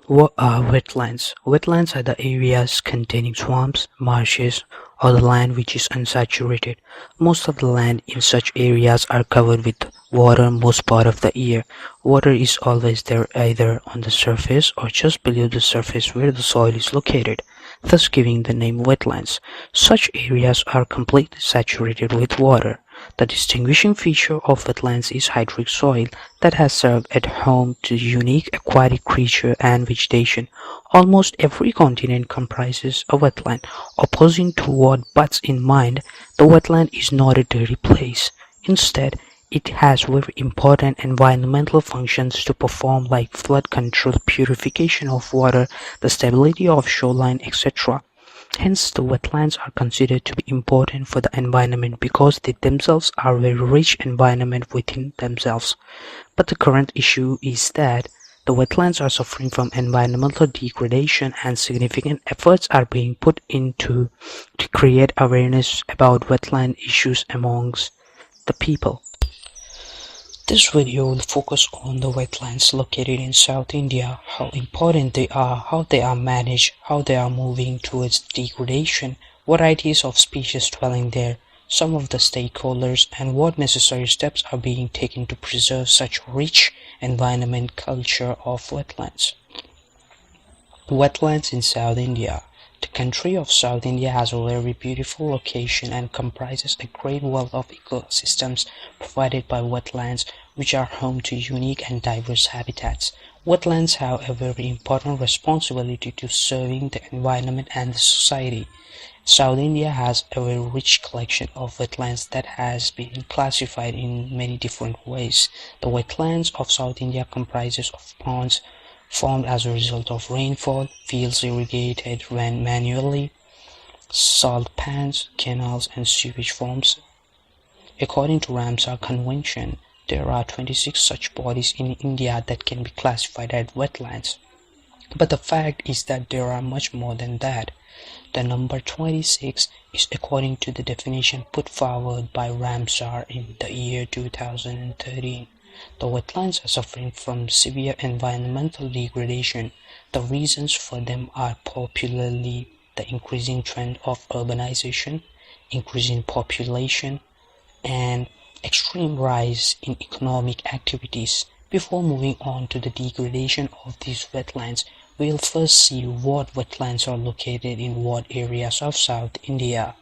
What are wetlands? Wetlands are the areas containing swamps, marshes, or the land which is unsaturated. Most of the land in such areas are covered with water most part of the year. Water is always there either on the surface or just below the surface where the soil is located, thus giving the name wetlands. Such areas are completely saturated with water. The distinguishing feature of wetlands is hydric soil that has served at home to unique aquatic creature and vegetation. Almost every continent comprises a wetland. Opposing to what butts in mind, the wetland is not a dirty place. Instead, it has very important environmental functions to perform like flood control, purification of water, the stability of shoreline, etc. Hence, the wetlands are considered to be important for the environment because they themselves are a very rich environment within themselves. But the current issue is that the wetlands are suffering from environmental degradation and significant efforts are being put into to create awareness about wetland issues amongst the people. This video will focus on the wetlands located in South India, how important they are, how they are managed, how they are moving towards degradation, varieties of species dwelling there, some of the stakeholders, and what necessary steps are being taken to preserve such rich environment culture of wetlands. Wetlands in South India. The country of South India has a very beautiful location and comprises a great wealth of ecosystems provided by wetlands, which are home to unique and diverse habitats. Wetlands have a very important responsibility to serving the environment and the society. South India has a very rich collection of wetlands that has been classified in many different ways. The wetlands of South India comprises of ponds formed as a result of rainfall, fields irrigated when manually, salt pans, canals, and sewage forms. According to Ramsar Convention, there are 26 such bodies in India that can be classified as wetlands. But the fact is that there are much more than that. The number 26 is according to the definition put forward by Ramsar in the year 2013. The wetlands are suffering from severe environmental degradation. The reasons for them are popularly the increasing trend of urbanization, increasing population, and extreme rise in economic activities. Before moving on to the degradation of these wetlands, we'll first see what wetlands are located in what areas of South India.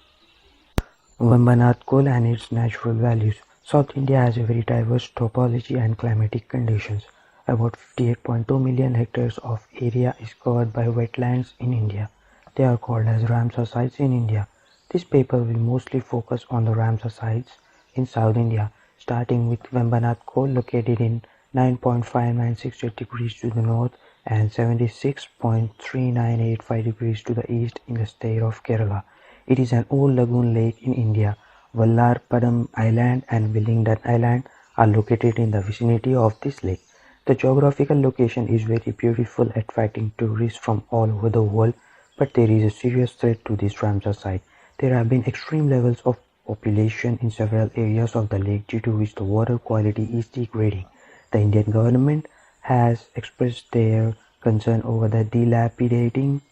Vambanath coal and its natural values. South India has a very diverse topology and climatic conditions. About 58.2 million hectares of area is covered by wetlands in India. They are called as Ramsar sites in India. This paper will mostly focus on the Ramsar sites in South India, starting with Vambanath coal located in 9.5968 degrees to the north and 76.3985 degrees to the east in the state of Kerala. It is an old lagoon lake in India. Vallarpadam Island and Willingdon Island are located in the vicinity of this lake. The geographical location is very beautiful, attracting tourists from all over the world, but there is a serious threat to this Ramsar site. There have been extreme levels of population in several areas of the lake, due to which the water quality is degrading. The Indian government has expressed their concern over the dilapidating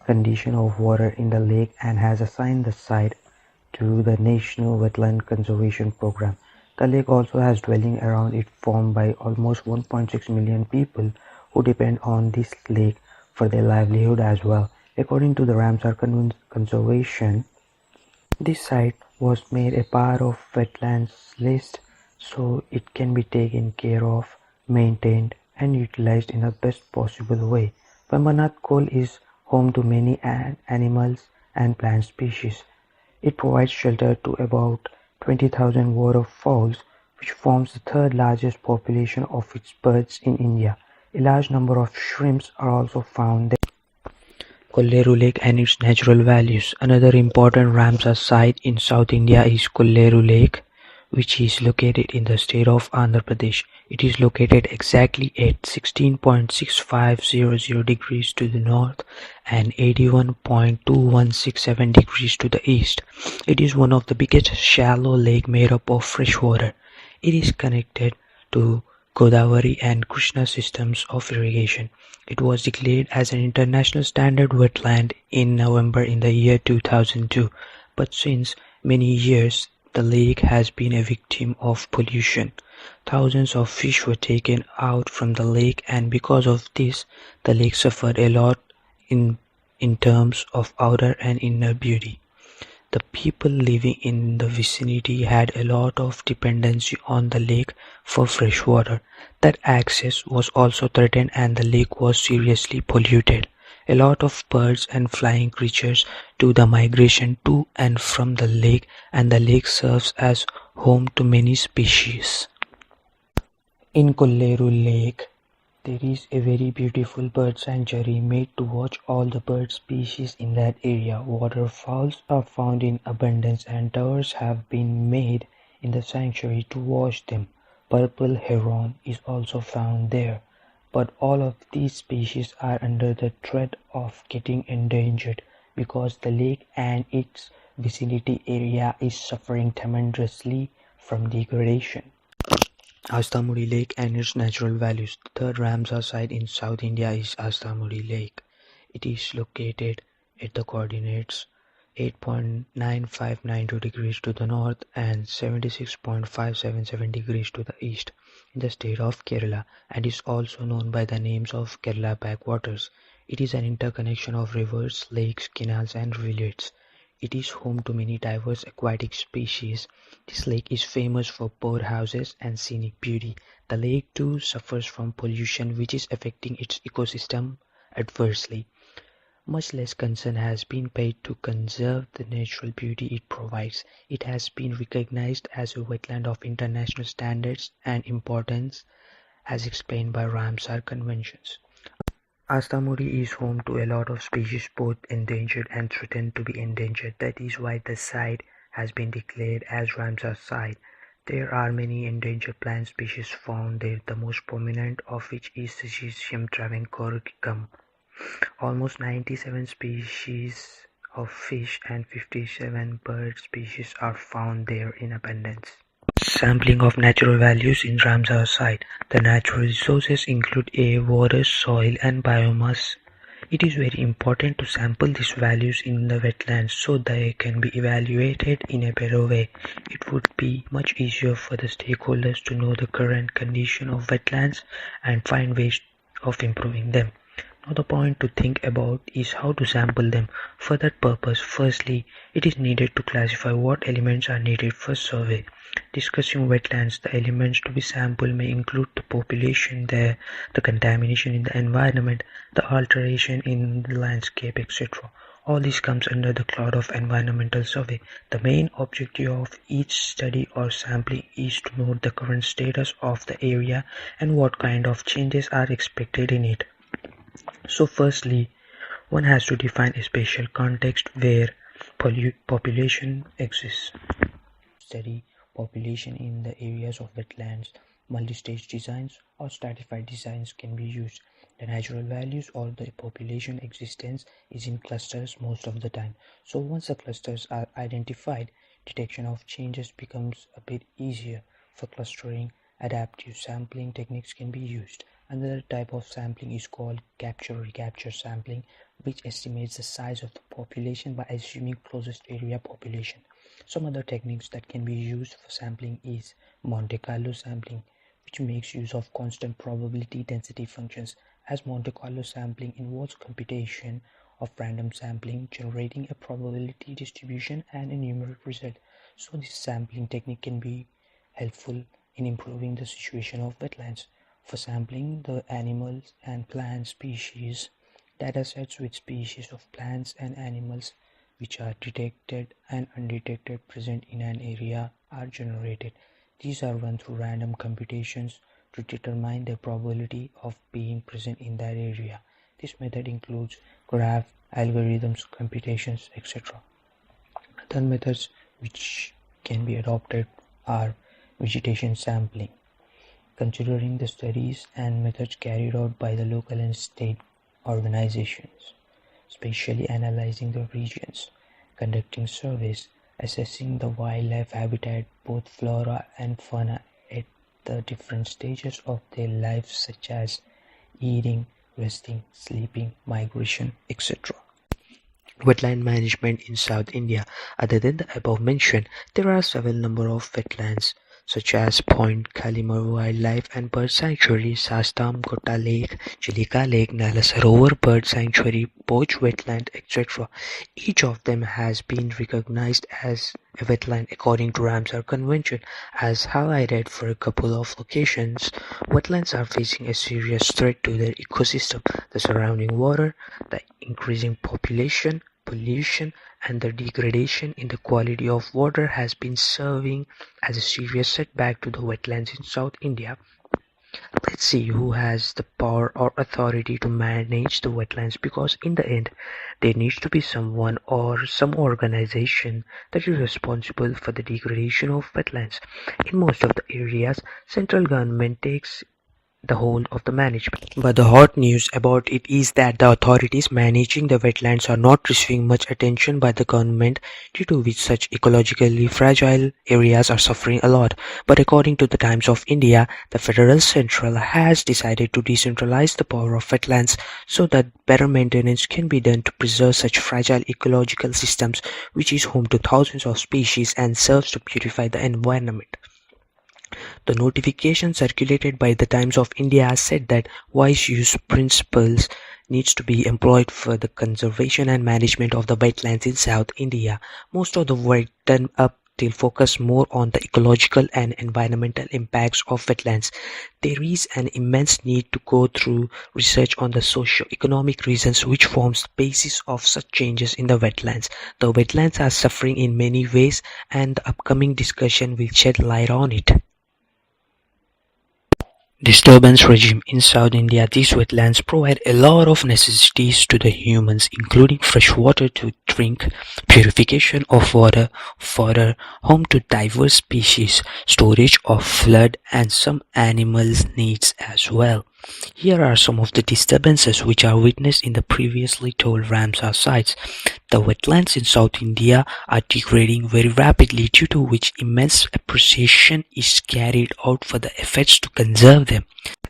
condition of water in the lake and has assigned the site to the National Wetland Conservation Program. The lake also has dwelling around it formed by almost 1.6 million people who depend on this lake for their livelihood as well. According to the Ramsar Conservation, this site was made a part of wetlands list so it can be taken care of, maintained and utilized in the best possible way. Vambanath coal is home to many animals and plant species. It provides shelter to about 20,000 waterfowls, which forms the third largest population of its birds in India. A large number of shrimps are also found there. Kolleru Lake and its natural values. Another important Ramsar site in South India is Kolleru Lake, which is located in the state of Andhra Pradesh. It is located exactly at 16.6500 degrees to the north and 81.2167 degrees to the east. It is one of the biggest shallow lake made up of fresh water. It is connected to Godavari and Krishna systems of irrigation. It was declared as an international standard wetland in November in the year 2002, but since many years the lake has been a victim of pollution. Thousands of fish were taken out from the lake, and because of this the lake suffered a lot in in terms of outer and inner beauty. The people living in the vicinity had a lot of dependency on the lake for fresh water. That access was also threatened and the lake was seriously polluted. A lot of birds and flying creatures do the migration to and from the lake, and the lake serves as home to many species. In Kolleru Lake, there is a very beautiful bird sanctuary made to watch all the bird species in that area. Waterfowls are found in abundance and towers have been made in the sanctuary to watch them. Purple heron is also found there, but all of these species are under the threat of getting endangered because the lake and its vicinity area is suffering tremendously from degradation. Astamudi Lake and its natural values. The third Ramsar site in South India is Astamudi Lake. It is located at the coordinates 8.9592 degrees to the north and 76.577 degrees to the east in the state of Kerala, and is also known by the names of Kerala backwaters. It is an interconnection of rivers, lakes, canals and rivulets. It is home to many diverse aquatic species. This lake is famous for boathouses and scenic beauty. The lake too suffers from pollution which is affecting its ecosystem adversely. Much less concern has been paid to conserve the natural beauty it provides. It has been recognized as a wetland of international standards and importance as explained by Ramsar conventions. Astamudi is home to a lot of species both endangered and threatened to be endangered. That is why the site has been declared as Ramsar Site. There are many endangered plant species found there, the most prominent of which is Syzygium travancoricum. Almost 97 species of fish and 57 bird species are found there in abundance. Sampling of natural values in Ramsar site. The natural resources include air, water, soil and biomass. It is very important to sample these values in the wetlands so they can be evaluated in a better way. It would be much easier for the stakeholders to know the current condition of wetlands and find ways of improving them. Now the point to think about is how to sample them. For that purpose, firstly, it is needed to classify what elements are needed for survey. Discussing wetlands, the elements to be sampled may include the population there, the contamination in the environment, the alteration in the landscape, etc. All this comes under the cloud of environmental survey. The main objective of each study or sampling is to note the current status of the area and what kind of changes are expected in it. So firstly, one has to define a spatial context where population exists. Study population in the areas of wetlands. Multi-stage designs or stratified designs can be used. The natural values or the population existence is in clusters most of the time. So once the clusters are identified, detection of changes becomes a bit easier. For clustering, adaptive sampling techniques can be used. Another type of sampling is called capture-recapture sampling, which estimates the size of the population by assuming closest area population. Some other techniques that can be used for sampling is Monte Carlo sampling, which makes use of constant probability density functions, as Monte Carlo sampling involves computation of random sampling, generating a probability distribution and a numeric result. So this sampling technique can be helpful in improving the situation of wetlands. For sampling the animals and plant species, datasets with species of plants and animals which are detected and undetected present in an area are generated. These are run through random computations to determine the probability of being present in that area. This method includes graph, algorithms, computations, etc. Other methods which can be adopted are vegetation sampling, considering the studies and methods carried out by the local and state organizations, spatially analyzing the regions, conducting surveys, assessing the wildlife habitat, both flora and fauna, the different stages of their lives such as eating, resting, sleeping, migration, etc. Wetland management in South India. Other than the above mentioned, there are several number of wetlands such as Point Kalimar Wildlife and Bird Sanctuary, Sastam Gota Lake, Chilika Lake, Nala Sarovar Bird Sanctuary, Poch Wetland, etc. Each of them has been recognized as a wetland according to Ramsar Convention. As highlighted for a couple of locations, wetlands are facing a serious threat to their ecosystem, the surrounding water, the increasing population, pollution, and the degradation in the quality of water has been serving as a serious setback to the wetlands in South India. Let's see who has the power or authority to manage the wetlands, because in the end there needs to be someone or some organization that is responsible for the degradation of wetlands. In most of the areas, central government takes the whole of the management. But the hot news about it is that the authorities managing the wetlands are not receiving much attention by the government, due to which such ecologically fragile areas are suffering a lot. But according to the Times of India, the federal central has decided to decentralize the power of wetlands so that better maintenance can be done to preserve such fragile ecological systems, which is home to thousands of species and serves to purify the environment. The notification circulated by the Times of India said that wise use principles needs to be employed for the conservation and management of the wetlands in South India. Most of the work done up till focus more on the ecological and environmental impacts of wetlands. There is an immense need to go through research on the socio-economic reasons which forms the basis of such changes in the wetlands. The wetlands are suffering in many ways, and the upcoming discussion will shed light on it. Disturbance regime in South India. These wetlands provide a lot of necessities to the humans, including fresh water to drink, purification of water, fodder, home to diverse species, storage of flood, and some animals' needs as well. Here are some of the disturbances which are witnessed in the previously told Ramsar sites. The wetlands in South India are degrading very rapidly, due to which immense appreciation is carried out for the efforts to conserve them.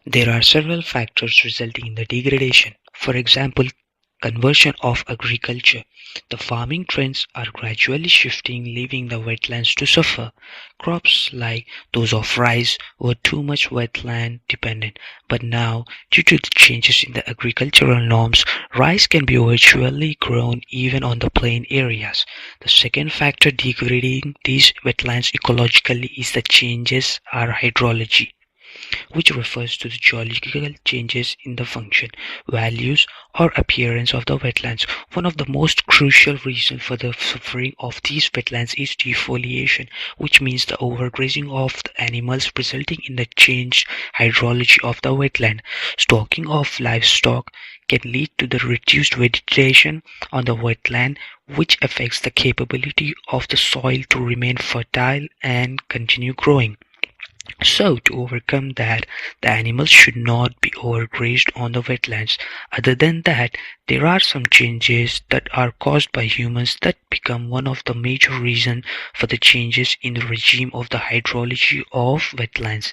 There are several factors resulting in the degradation. For example, conversion of agriculture. The farming trends are gradually shifting, leaving the wetlands to suffer. Crops like those of rice were too much wetland dependent, but now, due to the changes in the agricultural norms, rice can be virtually grown even on the plain areas. The second factor degrading these wetlands ecologically is the changes are hydrology, which refers to the geological changes in the function, values, or appearance of the wetlands. One of the most crucial reasons for the suffering of these wetlands is defoliation, which means the overgrazing of the animals, resulting in the changed hydrology of the wetland. Stocking of livestock can lead to the reduced vegetation on the wetland, which affects the capability of the soil to remain fertile and continue growing. So, to overcome that, the animals should not be overgrazed on the wetlands. Other than that, there are some changes that are caused by humans that become one of the major reasons for the changes in the regime of the hydrology of wetlands.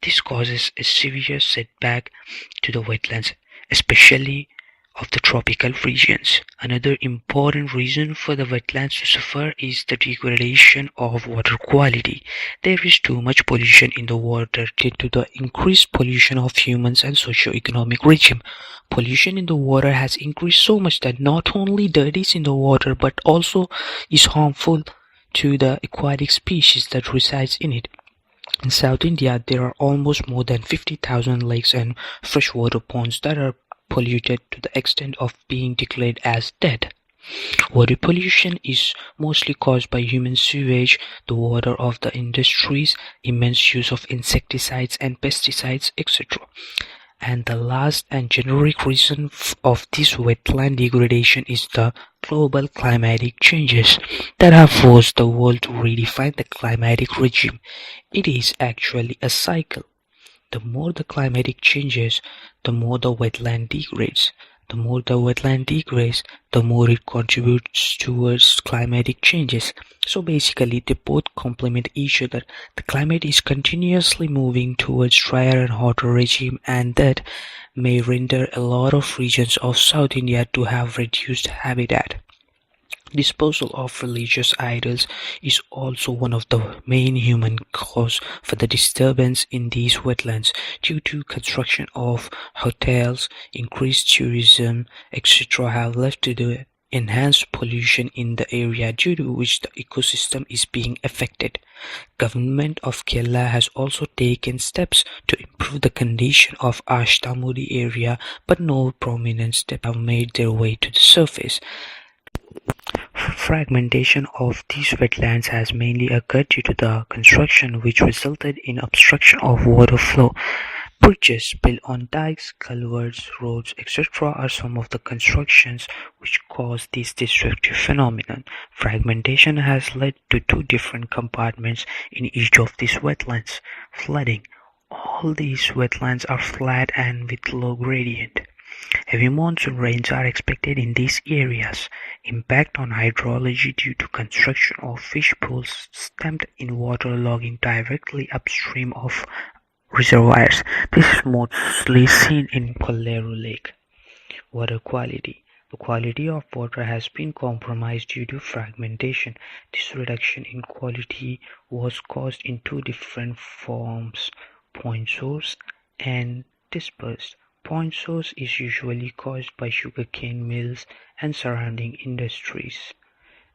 This causes a severe setback to the wetlands, especially of the tropical regions. Another important reason for the wetlands to suffer is the degradation of water quality. There is too much pollution in the water due to the increased pollution of humans and socio-economic regime. Pollution in the water has increased so much that not only dirties in the water but also is harmful to the aquatic species that resides in it. In South India, there are almost more than 50,000 lakes and freshwater ponds that are polluted to the extent of being declared as dead. Water pollution is mostly caused by human sewage, the water of the industries, immense use of insecticides and pesticides, etc. And the last and generic reason of this wetland degradation is the global climatic changes that have forced the world to redefine the climatic regime. It is actually a cycle. The more the climatic changes, the more the wetland degrades. The more the wetland degrades, the more it contributes towards climatic changes. So basically, they both complement each other. The climate is continuously moving towards drier and hotter regime, and that may render a lot of regions of South India to have reduced habitat. Disposal of religious idols is also one of the main human cause for the disturbance in these wetlands due to construction of hotels, increased tourism, etc. have led to the enhanced pollution in the area due to which the ecosystem is being affected. Government of Kerala has also taken steps to improve the condition of Ashtamudi area, but no prominent steps have made their way to the surface. Fragmentation of these wetlands has mainly occurred due to the construction which resulted in obstruction of water flow. Bridges built on dikes, culverts, roads, etc. are some of the constructions which cause this destructive phenomenon. Fragmentation has led to two different compartments in each of these wetlands. Flooding. All these wetlands are flat and with low gradient. Heavy monsoon rains are expected in these areas. Impact on hydrology due to construction of fish pools stemmed in waterlogging directly upstream of reservoirs. This is mostly seen in Kolleru Lake. Water quality. The quality of water has been compromised due to fragmentation. This reduction in quality was caused in two different forms: point source and dispersed. Point source is usually caused by sugarcane mills and surrounding industries.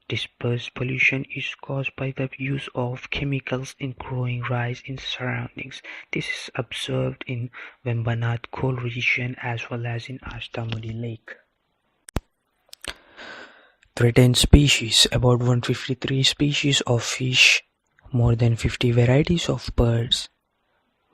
Dispersed pollution is caused by the use of chemicals in growing rice in surroundings. This is observed in Vembanad coal region as well as in Ashtamudi Lake. Threatened species: about 153 species of fish, more than 50 varieties of birds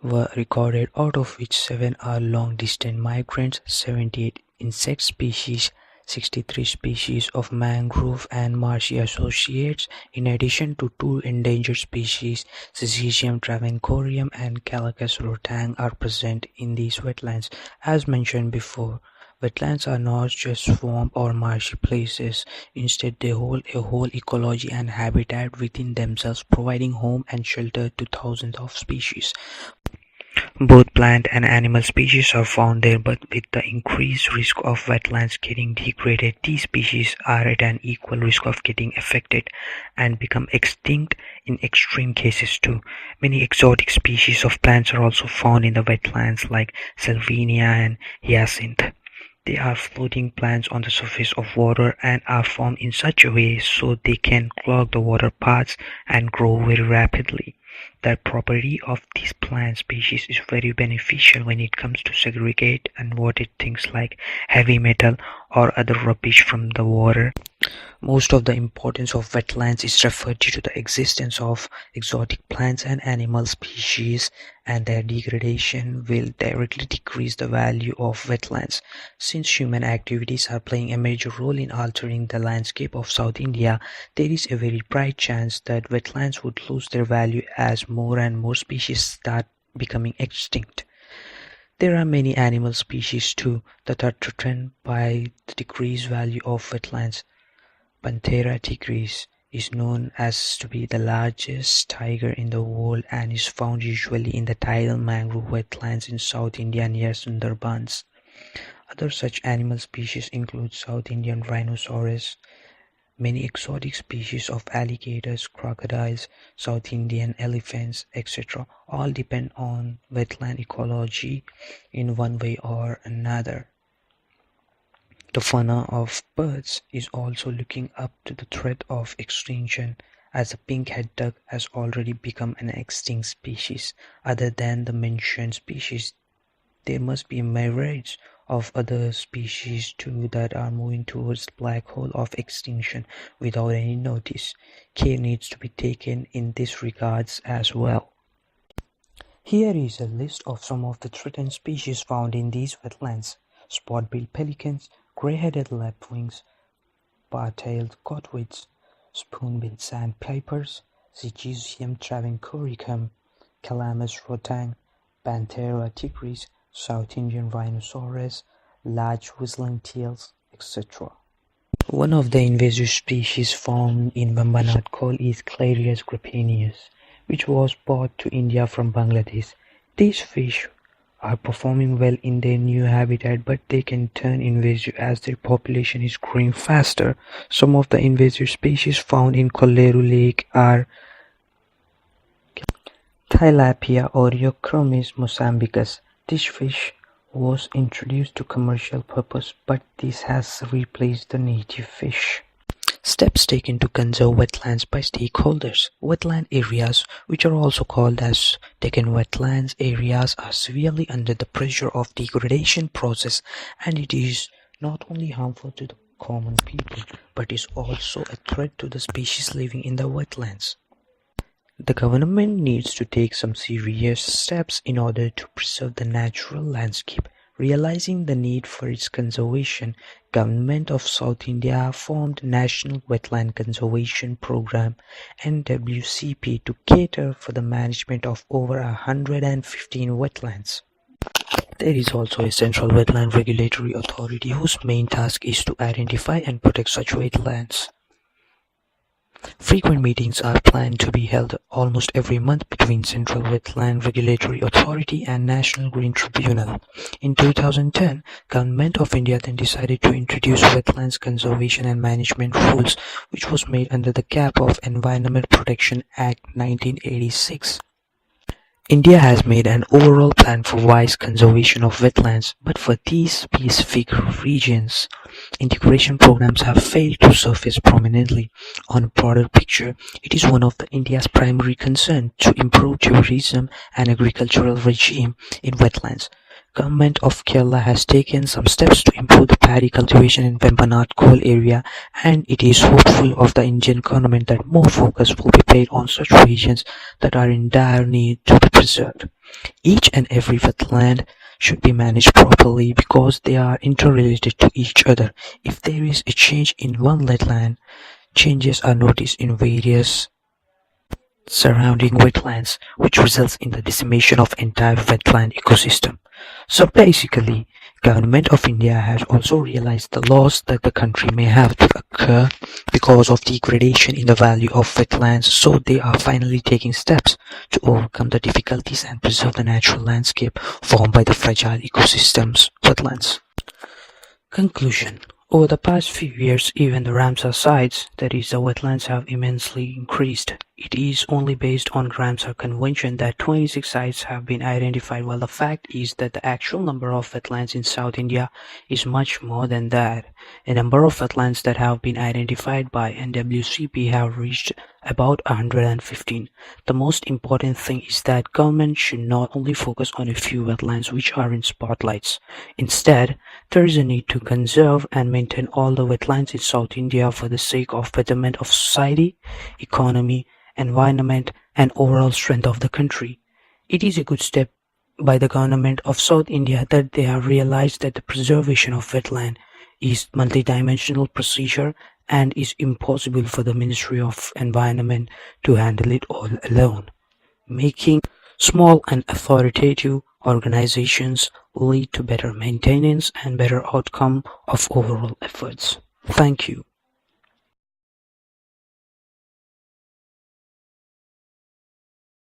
were recorded, out of which 7 are long-distance migrants, 78 insect species, 63 species of mangrove and marshy associates, in addition to 2 endangered species, Syzygium travancoreum and Calagus rotang, are present in these wetlands. As mentioned before, wetlands are not just swamp or marshy places. Instead, they hold a whole ecology and habitat within themselves, providing home and shelter to thousands of species. Both plant and animal species are found there, but with the increased risk of wetlands getting degraded, these species are at an equal risk of getting affected and become extinct in extreme cases too. Many exotic species of plants are also found in the wetlands, like Salvinia and hyacinth. They are floating plants on the surface of water and are formed in such a way so they can clog the water paths and grow very rapidly. The property of these plant species is very beneficial when it comes to segregate and water things like heavy metal or other rubbish from the water. Most of the importance of wetlands is referred to the existence of exotic plants and animal species, and their degradation will directly decrease the value of wetlands. Since human activities are playing a major role in altering the landscape of South India, there is a very bright chance that wetlands would lose their value as more and more species start becoming extinct. There are many animal species too that are threatened by the decreased value of wetlands. Panthera tigris is known as to be the largest tiger in the world and is found usually in the tidal mangrove wetlands in South India near Sundarbans. Other such animal species include South Indian rhinoceros, many exotic species of alligators, crocodiles, South Indian elephants, etc. all depend on wetland ecology in one way or another. The fauna of birds is also looking up to the threat of extinction, as the pink-headed duck has already become an extinct species. Other than the mentioned species, there must be myriads of other species too that are moving towards the black hole of extinction without any notice. Care needs to be taken in this regards as well. Here is a list of some of the threatened species found in these wetlands: spot-billed pelicans, gray-headed lapwings, bar-tailed godwits, spoon-billed sandpipers, Syzygium travancoricum, Calamus rotang, Panthera tigris, South Indian rhinoceros, large whistling tails, etc. One of the invasive species found in Bambanat Coal is Clarias grappaneus, which was brought to India from Bangladesh. These fish are performing well in their new habitat, but they can turn invasive as their population is growing faster. Some of the invasive species found in Kolleru Lake are Tilapia Oreochromis mozambicus. This fish was introduced to commercial purpose, but this has replaced the native fish. Steps taken to conserve wetlands by stakeholders. Wetland areas, which are also called as taken wetlands areas, are severely under the pressure of degradation process, and it is not only harmful to the common people, but is also a threat to the species living in the wetlands. The government needs to take some serious steps in order to preserve the natural landscape. Realizing the need for its conservation, Government of South India formed National Wetland Conservation Program (NWCP) to cater for the management of over 115 wetlands. There is also a Central Wetland Regulatory Authority whose main task is to identify and protect such wetlands. Frequent meetings are planned to be held almost every month between Central Wetland Regulatory Authority and National Green Tribunal. In 2010, Government of India then decided to introduce Wetlands Conservation and Management Rules, which was made under the cap of Environment Protection Act 1986. India has made an overall plan for wise conservation of wetlands, but for these specific regions, integration programs have failed to surface prominently. On a broader picture, it is one of India's primary concerns to improve tourism and agricultural regime in wetlands. Government of Kerala has taken some steps to improve the paddy cultivation in Vembanad coal area, and it is hopeful of the Indian government that more focus will be paid on such regions that are in dire need to be preserved. Each and every wetland should be managed properly because they are interrelated to each other. If there is a change in one wetland, changes are noticed in various surrounding wetlands, which results in the decimation of entire wetland ecosystem. So basically, Government of India has also realized the loss that the country may have to occur because of degradation in the value of wetlands, so they are finally taking steps to overcome the difficulties and preserve the natural landscape formed by the fragile ecosystems wetlands. Conclusion. Over the past few years, even the Ramsar sites, that is the wetlands, have immensely increased. It is only based on Ramsar Convention that 26 sites have been identified, while the fact is that the actual number of wetlands in South India is much more than that. A number of wetlands that have been identified by NWCP have reached about 115. The most important thing is that government should not only focus on a few wetlands which are in spotlights. Instead, there is a need to conserve and maintain all the wetlands in South India for the sake of betterment of society, economy, environment, and overall strength of the country. It is a good step by the government of South India that they have realized that the preservation of wetland is multidimensional procedure and is impossible for the Ministry of Environment to handle it all alone, making small and authoritative organizations lead to better maintenance and better outcome of overall efforts. Thank you.